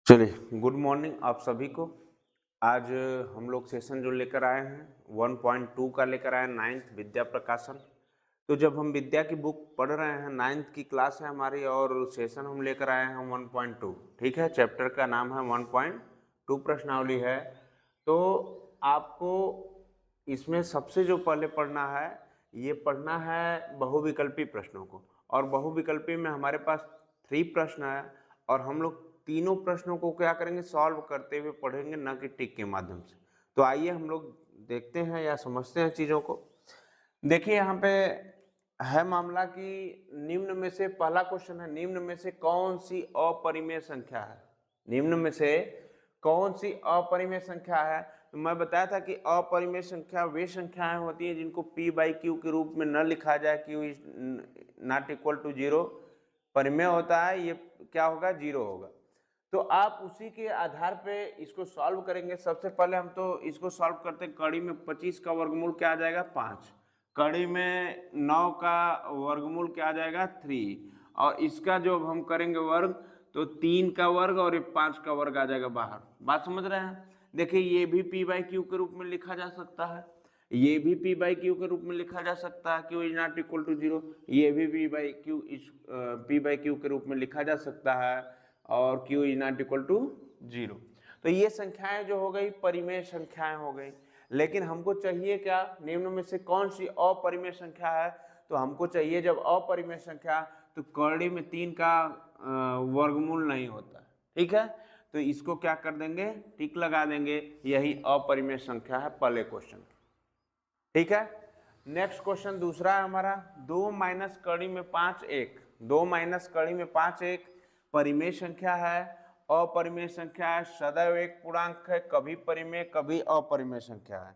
चलिए, good morning आप सभी को। आज हम लोग सेशन जो लेकर आए हैं 1.2 का लेकर आए हैं, 9th विद्या प्रकाशन। तो जब हम विद्या की बुक पढ़ रहे हैं, 9th की क्लास है हमारी और सेशन हम लेकर आए हैं 1.2। ठीक है, चैप्टर का नाम है 1.2 प्रश्नावली है। तो आपको इसमें सबसे जो पहले पढ़ना है, ये पढ़ना है बहुविकल्पी प्रश्नों को। और बहुविकल्पी में हमारे पास 3 प्रश्न है और हम लोग तीनों प्रश्नों को क्या करेंगे, सॉल्व करते हुए पढ़ेंगे, न कि टिक के माध्यम से। तो आइए हम लोग देखते हैं या समझते हैं चीज़ों को। देखिए यहाँ पे है मामला कि निम्न में से पहला क्वेश्चन है, निम्न में से कौन सी अपरिमेय संख्या है। निम्न में से कौन सी अपरिमेय संख्या है। तो मैं बताया था कि अपरिमेय संख्या वे संख्याएं होती हैं जिनको p/q के रूप में न लिखा जाए, q is not equal to 0 परिमेय होता है, ये क्या होगा, 0 होगा। तो आप उसी के आधार पे इसको सॉल्व करेंगे। सबसे पहले हम तो इसको सॉल्व करते हैं। कड़ी में 25 का वर्गमूल क्या आ जाएगा, 5। कड़ी में 9 का वर्गमूल क्या आ जाएगा, 3। और इसका जो हम करेंगे वर्ग, तो 3 का वर्ग और 5 का वर्ग आ जाएगा बाहर। बात समझ रहे हैं। देखिए ये भी p/q के रूप में लिखा जा सकता है, ये भी p/q के रूप में लिखा जा सकता है, q is not equal to 0। ये भी p/q के रूप में लिखा जा सकता है और q is not equal to 0। तो ये संख्याएं जो हो गई परिमेय संख्याएं हो गई। लेकिन हमको चाहिए क्या, निम्न में से कौन सी अपरिमेय संख्या है। तो हमको चाहिए जब अपरिमेय संख्या, तो कड़ी में 3 का वर्गमूल नहीं होता। ठीक है, तो इसको क्या कर देंगे, टिक लगा देंगे, यही अपरिमेय संख्या है पहले क्वेश्चन। ठीक है, नेक्स्ट क्वेश्चन दूसरा है हमारा, 2 माइनस कड़ी में 5 1। 2 माइनस कड़ी में 5 1 परिमेय संख्या है, अपरिमेय संख्या है, सदैव एक पूर्णांक है, कभी परिमेय कभी अपरिमेय संख्या है।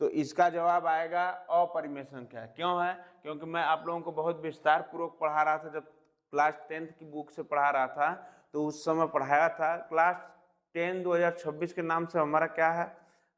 तो इसका जवाब आएगा अपरिमेय संख्या। क्यों है, क्योंकि मैं आप लोगों को बहुत विस्तार पूर्वक पढ़ा रहा था, जब क्लास 10th की बुक से पढ़ा रहा था, तो उस समय पढ़ाया था। क्लास 10 2026 के नाम से हमारा क्या है,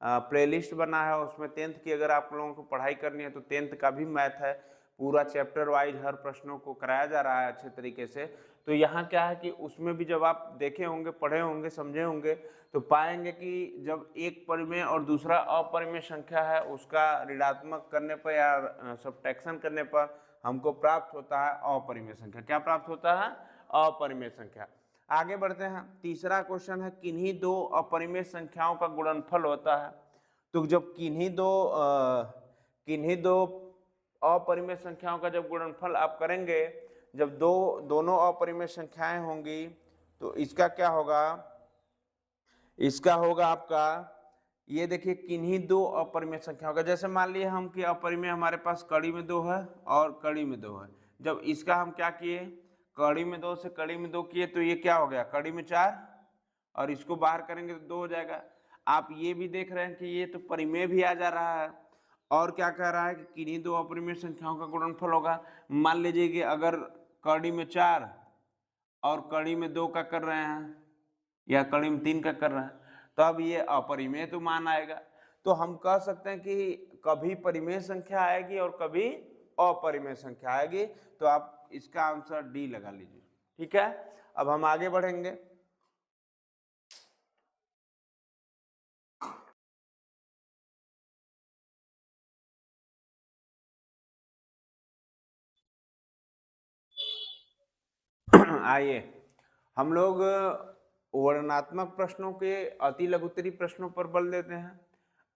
प्लेलिस्ट बना है, उसमें 10th की अगर आप लोगों को पढ़ाई करनी है तो 10th का भी मैथ है, पूरा चैप्टर वाइज हर प्रश्नों को कराया जा रहा है अच्छे तरीके से। तो यहाँ क्या है कि उसमें भी जब आप देखे होंगे, पढ़े होंगे, समझे होंगे, तो पाएंगे कि जब एक परिमेय और दूसरा अपरिमेय संख्या है, उसका ऋणात्मक करने पर या सब्ट्रैक्शन करने पर हमको प्राप्त होता है अपरिमेय संख्या। क्या प्राप्त होता है, अपरिमेय संख्या। आगे बढ़ते हैं, तीसरा क्वेश्चन है, किन्हीं दो अपरिमेय संख्याओं का गुणनफल होता है। तो जब किन्हीं दो अपरिमेय संख्याओं का जब गुणनफल आप करेंगे, जब दोनों अपरिमेय संख्याएं होंगी, तो इसका क्या होगा, इसका होगा आपका, ये देखिए किन्हीं दो अपरिमेय संख्याओं का, जैसे मान लिए हम कि अपरिमेय हमारे पास कड़ी में 2 है और कड़ी में 2 है। जब इसका हम क्या किए, कड़ी में 2 से कड़ी में 2 किए, तो ये क्या हो गया, कड़ी में 4, और इसको बाहर करेंगे तो 2 हो जाएगा। आप ये भी देख रहे हैं कि ये तो परिमेय भी आ जा रहा है। और क्या कह रहा है कि किन्हीं दो अपरिमेय संख्याओं का गुणनफल होगा। मान लीजिए कि अगर कड़ी में 4 और कड़ी में 2 का कर रहे हैं, या कड़ी में 3 का कर रहे हैं, तब ये अपरिमेय तो मान आएगा। तो हम कह सकते हैं कि कभी परिमेय संख्या आएगी और कभी अपरिमेय संख्या आएगी। तो आप इसका आंसर डी लगा लीजिए। ठीक है, अब हम आगे बढ़ेंगे। आइए हम लोग वर्णनात्मक प्रश्नों के अति लघुत्तरी प्रश्नों पर बल देते हैं।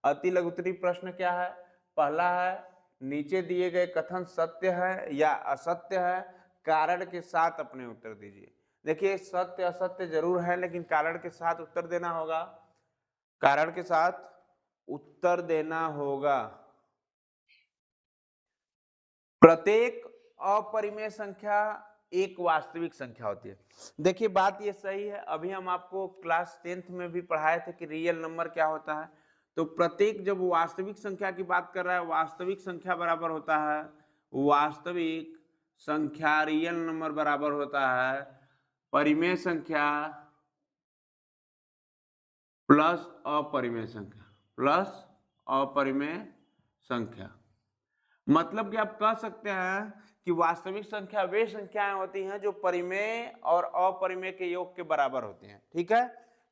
अति लघुत्तरी प्रश्न क्या है, पहला है, नीचे दिए गए कथन सत्य है या असत्य है, कारण के साथ अपने उत्तर दीजिए। देखिए सत्य असत्य जरूर है, लेकिन कारण के साथ उत्तर देना होगा, कारण के साथ उत्तर देना होगा। प्रत्येक अपरिमेय संख्या एक वास्तविक संख्या होती है। देखिए बात ये सही है, अभी हम आपको क्लास 10th में भी पढ़ाए थे कि रियल नंबर क्या होता है। तो प्रत्येक जब वास्तविक संख्या की बात कर रहा है, वास्तविक संख्या बराबर होता है, वास्तविक संख्या रियल नंबर बराबर होता है परिमेय संख्या प्लस अपरिमेय संख्या, प्लस अपरिमेय संख्या। मतलब कि आप कह सकते हैं कि वास्तविक संख्या वे संख्याएं होती हैं जो परिमेय और अपरिमेय के योग के बराबर होती हैं। ठीक है,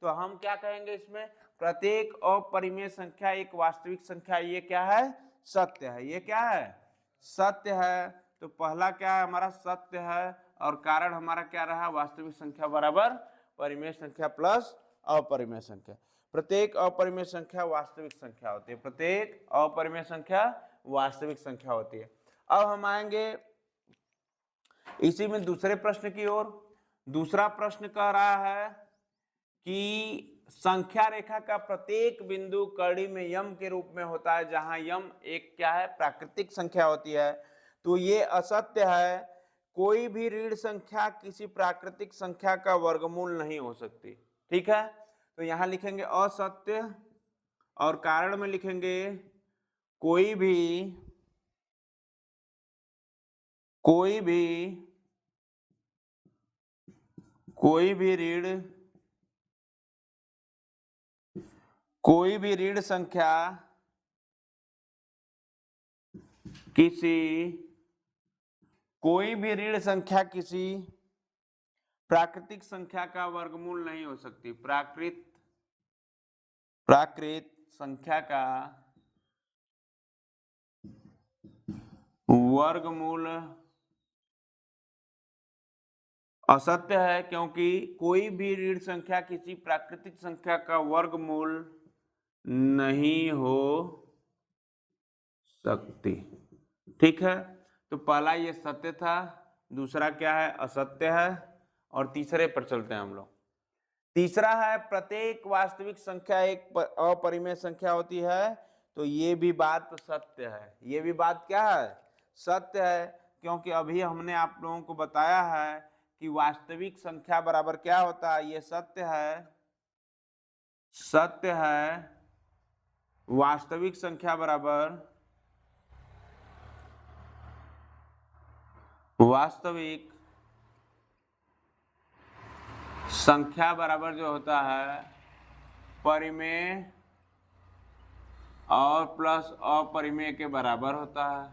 तो हम क्या कहेंगे इसमें, प्रत्येक अपरिमेय संख्या एक वास्तविक संख्या, ये क्या है, सत्य है। ये क्या है, सत्य है। तो पहला क्या है हमारा, सत्य है, और कारण हमारा क्या रहा, वास्तविक संख्या बराबर परिमेय संख्या प्लस अपरिमेय संख्या। प्रत्येक अपरिमेय संख्या वास्तविक संख्या होती है, प्रत्येक अपरिमेय संख्या वास्तविक संख्या होती है। अब हम आएंगे इसी में दूसरे प्रश्न की ओर। दूसरा प्रश्न कह रहा है कि संख्या रेखा का प्रत्येक बिंदु कड़ी में यम के रूप में होता है, जहां यम एक क्या है, प्राकृतिक संख्या होती है। तो ये असत्य है, कोई भी ऋण संख्या किसी प्राकृतिक संख्या का वर्गमूल नहीं हो सकती। ठीक है, तो यहां लिखेंगे असत्य, और कारण में लिखेंगे कोई भी कोई भी कोई भी ऋण कोई भी ऋण संख्या किसी प्राकृतिक संख्या का वर्गमूल नहीं हो सकती। प्राकृत संख्या का वर्गमूल असत्य है, क्योंकि कोई भी ऋण संख्या किसी प्राकृतिक संख्या का वर्गमूल नहीं हो सकती। ठीक है, तो पहला ये सत्य था, दूसरा क्या है, असत्य है, और तीसरे पर चलते हैं हम लोग। तीसरा है प्रत्येक वास्तविक संख्या एक अपरिमेय संख्या होती है। तो ये भी बात तो सत्य है, ये भी बात क्या है, सत्य है, क्योंकि अभी हमने आप लोगों को बताया है कि वास्तविक संख्या बराबर क्या होता है, ये सत्य है, वास्तविक संख्या बराबर वास्तविक संख्या बराबर जो होता है परिमेय और प्लस अपरिमेय के बराबर होता है।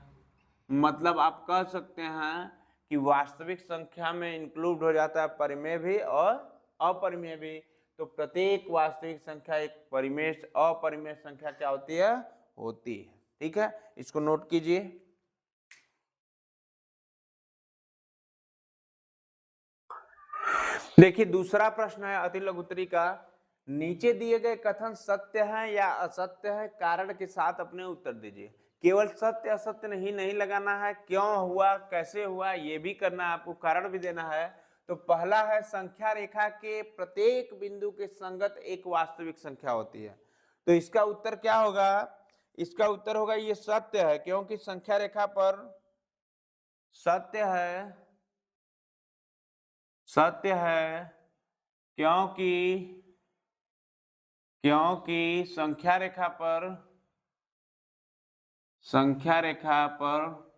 मतलब आप कह सकते हैं कि वास्तविक संख्या में इंक्लूड हो जाता है परिमेय भी और अपरिमेय भी। तो प्रत्येक वास्तविक संख्या एक परिमेय अपरिमेय संख्या क्या होती है, ठीक है, इसको नोट कीजिए। देखिए दूसरा प्रश्न है अति लघुत्तरी का, नीचे दिए गए कथन सत्य है या असत्य है, कारण के साथ अपने उत्तर दीजिए। केवल सत्य असत्य नहीं लगाना है, क्यों हुआ कैसे हुआ ये भी करना है आपको, कारण भी देना है। तो पहला है संख्या रेखा के प्रत्येक बिंदु के संगत एक वास्तविक संख्या होती है। तो इसका उत्तर क्या होगा, इसका उत्तर होगा ये सत्य है, क्योंकि संख्या रेखा पर सत्य है क्योंकि संख्या रेखा पर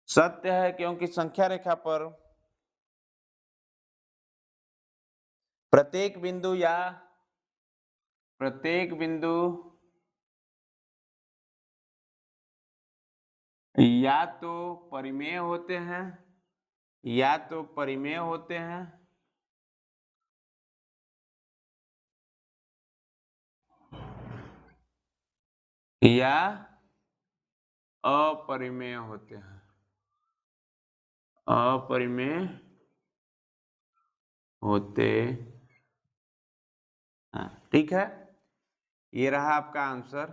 सत्य है, क्योंकि संख्या रेखा पर प्रत्येक बिंदु या तो परिमेय होते हैं या अपरिमेय होते हैं, ठीक है, ये रहा आपका आंसर।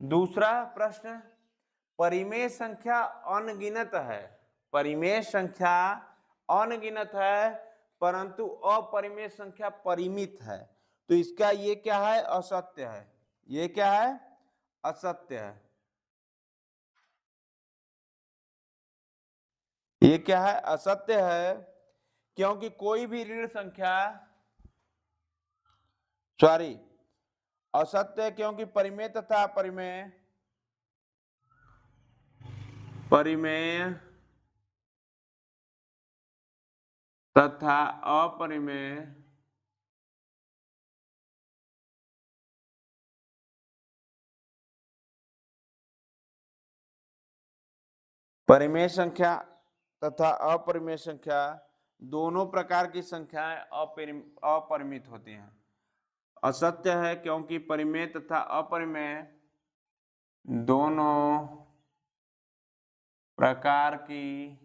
दूसरा प्रश्न, परिमेय संख्या अनगिनत है, परिमेय संख्या अनगिनत है परंतु अपरिमेय संख्या परिमित है। तो इसका ये क्या है, असत्य है, ये क्या है, असत्य है। ये क्या है, असत्य है, क्योंकि कोई भी ऋण संख्या असत्य है, क्योंकि परिमेय तथा परिमेय तथा अपरिमेय परिमेय संख्या तथा अपरिमेय संख्या दोनों प्रकार की संख्याएं अपरिमित होती हैं। असत्य है क्योंकि परिमेय तथा अपरिमेय दोनों प्रकार की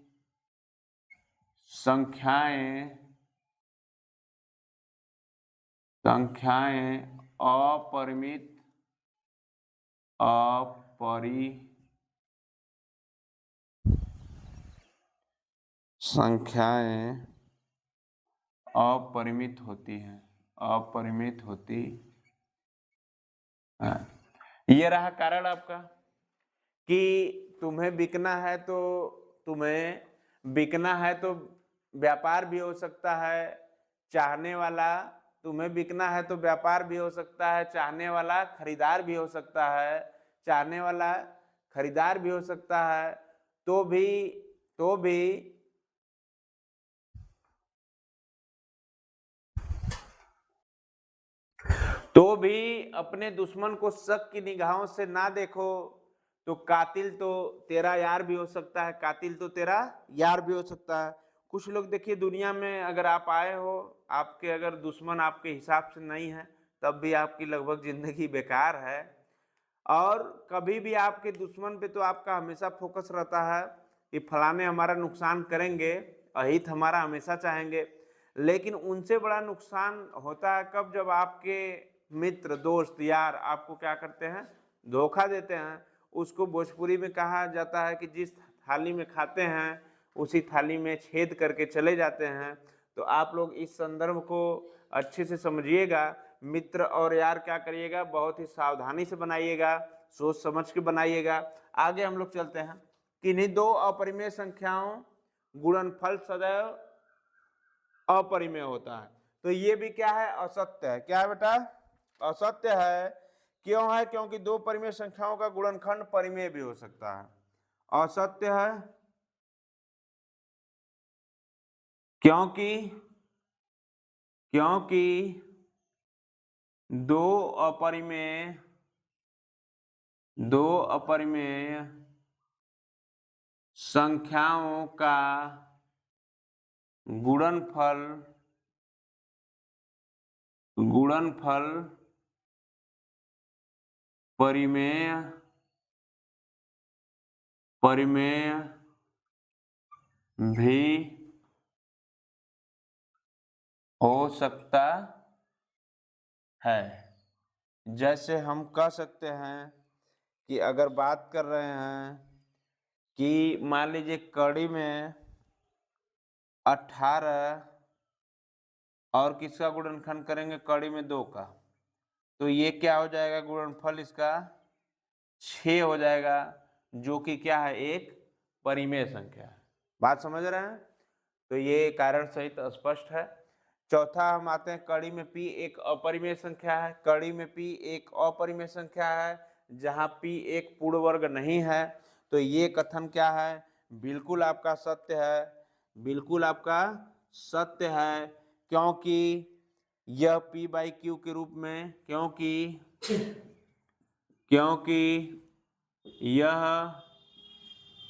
संख्याएं अपरिमित अपरिमित होती हैं, अपरिमित होती है। ये रहा कारण आपका कि तुम्हें बिकना है तो व्यापार भी हो सकता है, चाहने वाला तुम्हें बिकना है तो व्यापार भी हो सकता है, चाहने वाला खरीदार भी हो सकता है, चाहने वाला खरीदार भी हो सकता है, तो भी अपने दुश्मन को शक की निगाहों से ना देखो, तो कातिल तो तेरा यार भी हो सकता है, कातिल तो तेरा यार भी हो सकता है। कुछ लोग देखिए दुनिया में अगर आप आए हो, आपके अगर दुश्मन आपके हिसाब से नहीं है तब भी आपकी लगभग जिंदगी बेकार है। और कभी भी आपके दुश्मन पे तो आपका हमेशा फोकस रहता है कि फलाने हमारा नुकसान करेंगे, अहित हमारा हमेशा चाहेंगे, लेकिन उनसे बड़ा नुकसान होता है कब, जब आपके मित्र दोस्त यार आपको क्या करते हैं, धोखा देते हैं। उसको भोजपुरी में कहा जाता है कि जिस थाली में खाते हैं उसी थाली में छेद करके चले जाते हैं। तो आप लोग इस संदर्भ को अच्छे से समझिएगा। मित्र और यार क्या करिएगा, बहुत ही सावधानी से बनाइएगा, सोच समझ के बनाइएगा। आगे हम लोग चलते हैं। किन्हीं दो अपरिमेय संख्याओं गुणनफल सदैव अपरिमेय होता है। तो ये भी क्या है, असत्य है। क्या है बेटा, असत्य है। क्यों है, क्योंकि दो परिमेय संख्याओं का गुणनखंड परिमेय भी हो सकता है। असत्य है क्योंकि दो अपरिमेय संख्याओं का गुणनफल परिमेय भी हो सकता है। जैसे हम कह सकते हैं कि अगर बात कर रहे हैं कि मान लीजिए कड़ी में 18 और किसका गुणनखंड करेंगे, कड़ी में 2 का, तो ये क्या हो जाएगा, गुणनफल इसका 6 हो जाएगा, जो कि क्या है, एक परिमेय संख्या है। बात समझ रहे हैं। तो ये कारण सहित स्पष्ट है। चौथा हम आते हैं, कड़ी में p एक अपरिमेय संख्या है। कड़ी में p एक अपरिमेय संख्या है जहां p एक पूर्ण वर्ग नहीं है। तो ये कथन क्या है, बिल्कुल आपका सत्य है, बिल्कुल आपका सत्य है, क्योंकि यह p बाई क्यू के रूप में, क्योंकि यह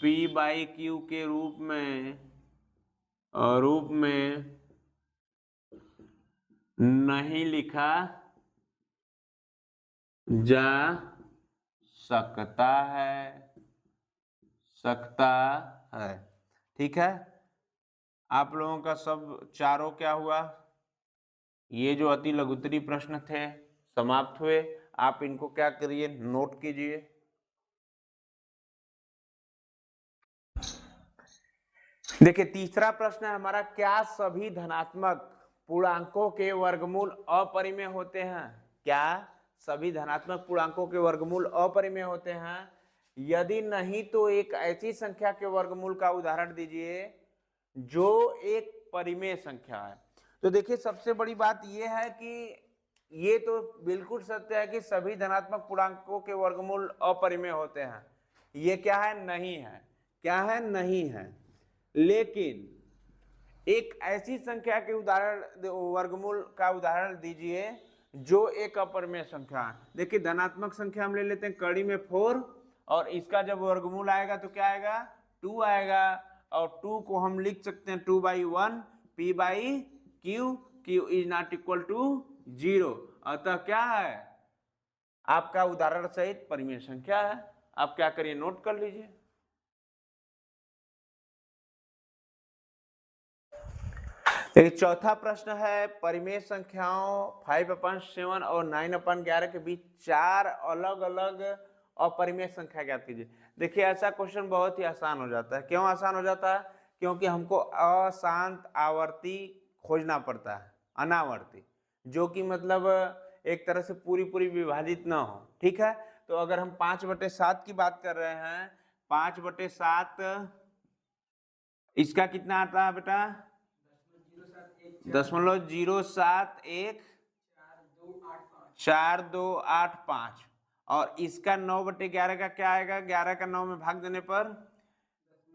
p बाई क्यू के रूप में नहीं लिखा जा सकता है। ठीक है, आप लोगों का सब चारों क्या हुआ, ये जो अति लघुत्तरी प्रश्न थे समाप्त हुए। आप इनको क्या करिए, नोट कीजिए। देखिए तीसरा प्रश्न है हमारा, क्या सभी धनात्मक पूर्णांकों के वर्गमूल अपरिमेय होते हैं? क्या सभी धनात्मक पूर्णांकों के वर्गमूल अपरिमेय होते हैं? यदि नहीं तो एक ऐसी संख्या के वर्गमूल का उदाहरण दीजिए जो एक परिमेय संख्या है। तो देखिए सबसे बड़ी बात यह है कि ये तो बिल्कुल सत्य है कि सभी धनात्मक पूर्णांकों के वर्गमूल अपरिमेय होते हैं। ये क्या है, नहीं है। क्या है, नहीं है। लेकिन एक ऐसी संख्या के वर्गमूल का उदाहरण दीजिए जो एक अपरिमेय संख्या है। देखिए धनात्मक संख्या हम ले लेते हैं, कड़ी में 4, और इसका जब वर्गमूल आएगा तो क्या आएगा, 2 आएगा, और 2 को हम लिख सकते हैं 2/1, P by Q, Q is not equal to 0। अतः क्या है आपका उदाहरण सहित परिमेय संख्या है। आप क्या करिए, नोट कर लीजिए। एक चौथा प्रश्न है, परिमेय संख्याओं 5/7 और 9/11 के बीच 4 अलग अलग अपरिमेय संख्या ज्ञात कीजिए। देखिए ऐसा क्वेश्चन बहुत ही आसान हो जाता है। क्यों आसान हो जाता है? क्योंकि हमको अशांत आवर्ती खोजना पड़ता है, अनावर्ती, जो कि मतलब एक तरह से पूरी पूरी विभाजित ना हो। ठीक है, तो अगर हम 5/7 की बात कर रहे हैं, 5/7 इसका कितना आता है बेटा? 0.071 4285। और इसका 9/11 का क्या आएगा? 11 का 9 में भाग देने पर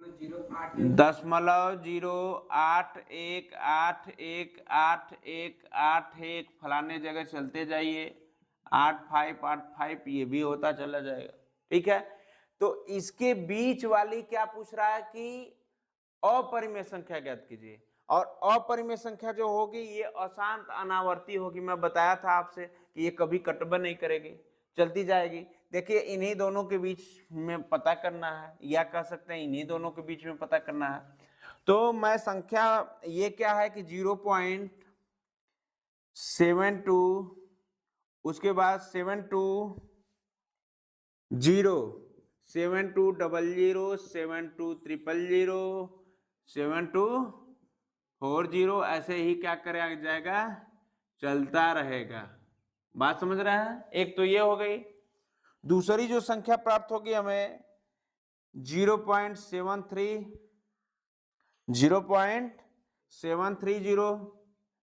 0.081818181 फलाने जगह चलते जाइए, 8585 ये भी होता चला जाएगा। ठीक है, तो इसके बीच वाली क्या पूछ रहा है कि अपरिमेय संख्या ज्ञात कीजिए। और अपरिमेय संख्या जो होगी ये अशांत अनावर्ती होगी। मैं बताया था आपसे कि ये कभी कटबन नहीं करेगी, चलती जाएगी। देखिए इन्हीं दोनों के बीच में पता करना है, या कह सकते हैं इन्हीं दोनों के बीच में पता करना है। तो मैं संख्या ये क्या है कि 0.72, उसके बाद 72 0 7200 7200 7240 ऐसे ही क्या करेगा जाएगा, चलता रहेगा। बात समझ रहे हैं? एक तो ये हो गई। दूसरी जो संख्या प्राप्त होगी हमें 0.730।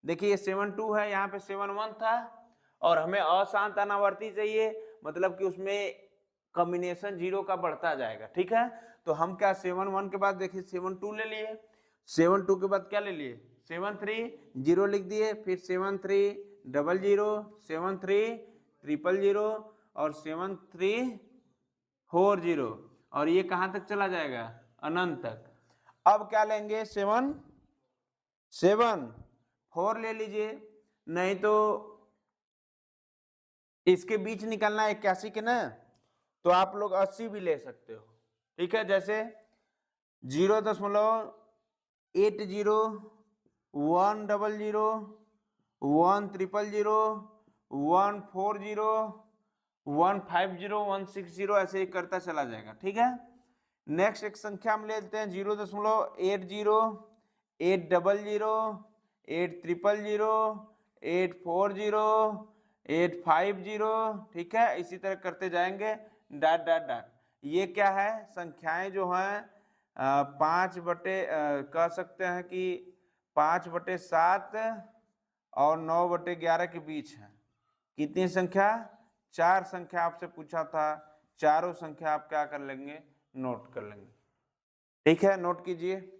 देखिए ये 72 है, यहाँ पे 71 था, और हमें अशांत अनावर्ती चाहिए, मतलब कि उसमें कॉम्बिनेशन 0 का बढ़ता जाएगा। ठीक है, तो हम क्या 71 के बाद देखिए 72 ले लिए, 72 के बाद क्या ले लिए 73 0 लिख दिए, फिर 7300 7300 और 7340, और ये कहां तक चला जाएगा? अनंत तक। अब क्या लेंगे? 4 ले लीजिए, नहीं तो इसके बीच निकलना है 81 के ना, तो आप लोग 80 भी ले सकते हो। ठीक है, जैसे 0.80 100 100 100 140 150 160 ऐसे ही करता चला जाएगा। ठीक है, नेक्स्ट एक संख्या हम लेते हैं 0.80 800 800 840 850। ठीक है, इसी तरह करते जाएंगे डॉट डॉट डॉट। ये क्या है? संख्याएं जो हैं 5 सकते हैं कि 5/7 और 9/11 के बीच है। कितनी संख्या? 4 संख्या आपसे पूछा था, चारों संख्या आप क्या कर लेंगे? नोट कर लेंगे। ठीक है, नोट कीजिए।